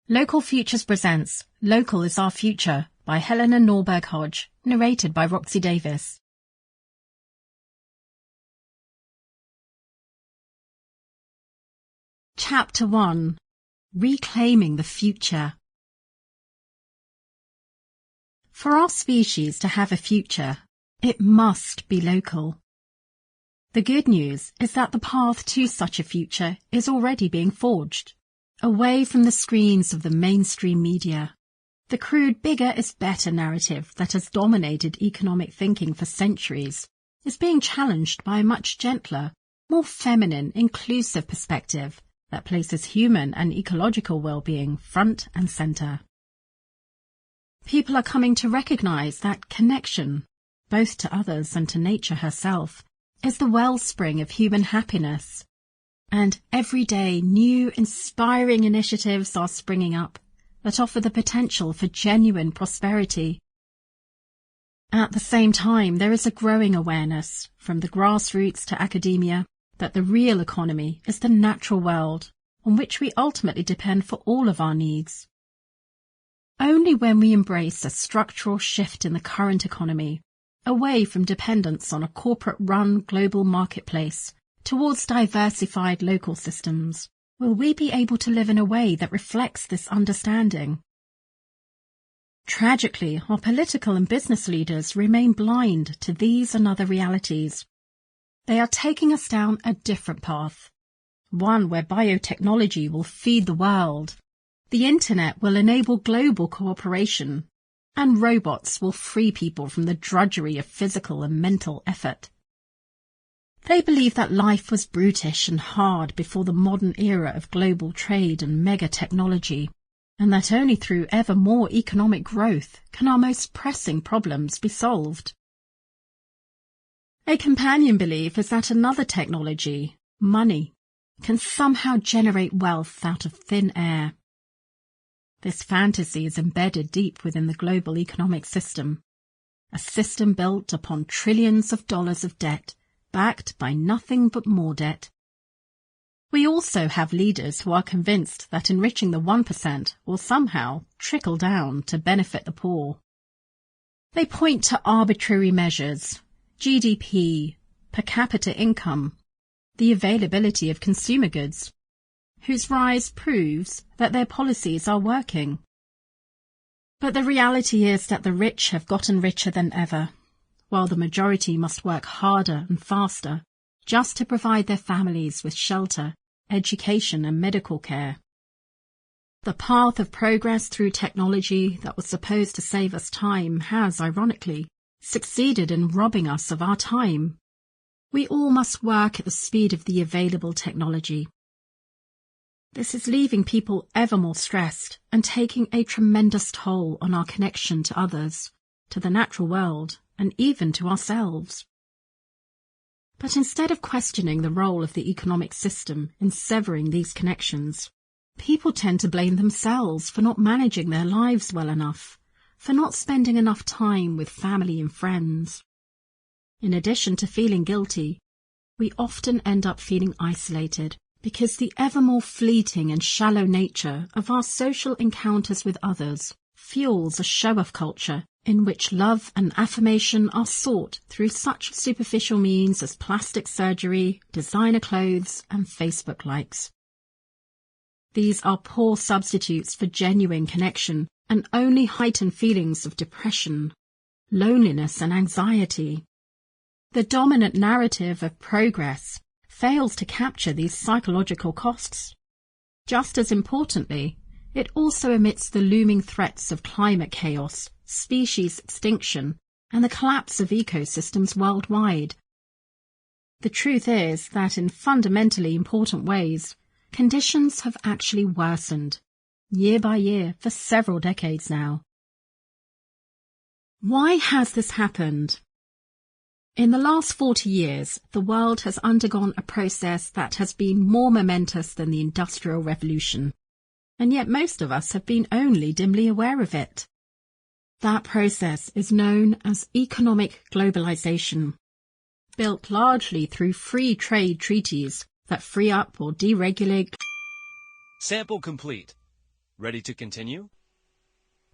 Local Futures presents Local is Our Future by Helena Norberg-Hodge, narrated by Roxi Davis. Chapter 1. Reclaiming the Future. For our species to have a future, it must be local. The good news is that the path to such a future is already being forged. Away from the screens of the mainstream media, the crude bigger is better narrative that has dominated economic thinking for centuries is being challenged by a much gentler, more feminine, inclusive perspective that places human and ecological well-being front and centre. People are coming to recognise that connection, both to others and to nature herself, is the wellspring of human happiness. And every day new inspiring initiatives are springing up that offer the potential for genuine prosperity. At the same time, there is a growing awareness, from the grassroots to academia, that the real economy is the natural world on which we ultimately depend for all of our needs. Only when we embrace a structural shift in the current economy, away from dependence on a corporate-run global marketplace, towards diversified local systems, will we be able to live in a way that reflects this understanding. Tragically, our political and business leaders remain blind to these and other realities. They are taking us down a different path, one where biotechnology will feed the world, the internet will enable global cooperation, and robots will free people from the drudgery of physical and mental effort. They believe that life was brutish and hard before the modern era of global trade and mega-technology, and that only through ever more economic growth can our most pressing problems be solved. A companion belief is that another technology, money, can somehow generate wealth out of thin air. This fantasy is embedded deep within the global economic system, a system built upon trillions of dollars of debt, backed by nothing but more debt. We also have leaders who are convinced that enriching the 1% will somehow trickle down to benefit the poor. They point to arbitrary measures, GDP, per capita income, the availability of consumer goods, whose rise proves that their policies are working. But the reality is that the rich have gotten richer than ever, while the majority must work harder and faster just to provide their families with shelter, education and medical care. The path of progress through technology that was supposed to save us time has, ironically, succeeded in robbing us of our time. We all must work at the speed of the available technology. This is leaving people ever more stressed and taking a tremendous toll on our connection to others, to the natural world, and even to ourselves. But instead of questioning the role of the economic system in severing these connections, people tend to blame themselves for not managing their lives well enough, for not spending enough time with family and friends. In addition to feeling guilty, we often end up feeling isolated because the ever more fleeting and shallow nature of our social encounters with others fuels a show-off culture in which love and affirmation are sought through such superficial means as plastic surgery, designer clothes, and Facebook likes. These are poor substitutes for genuine connection and only heighten feelings of depression, loneliness, and anxiety. The dominant narrative of progress fails to capture these psychological costs. Just as importantly, it also omits the looming threats of climate chaos, species extinction, and the collapse of ecosystems worldwide. The truth is that in fundamentally important ways, conditions have actually worsened, year by year, for several decades now. Why has this happened? In the last 40 years, the world has undergone a process that has been more momentous than the Industrial Revolution, and yet most of us have been only dimly aware of it. That process is known as economic globalization, built largely through free trade treaties that free up or deregulate. Sample complete. Ready to continue?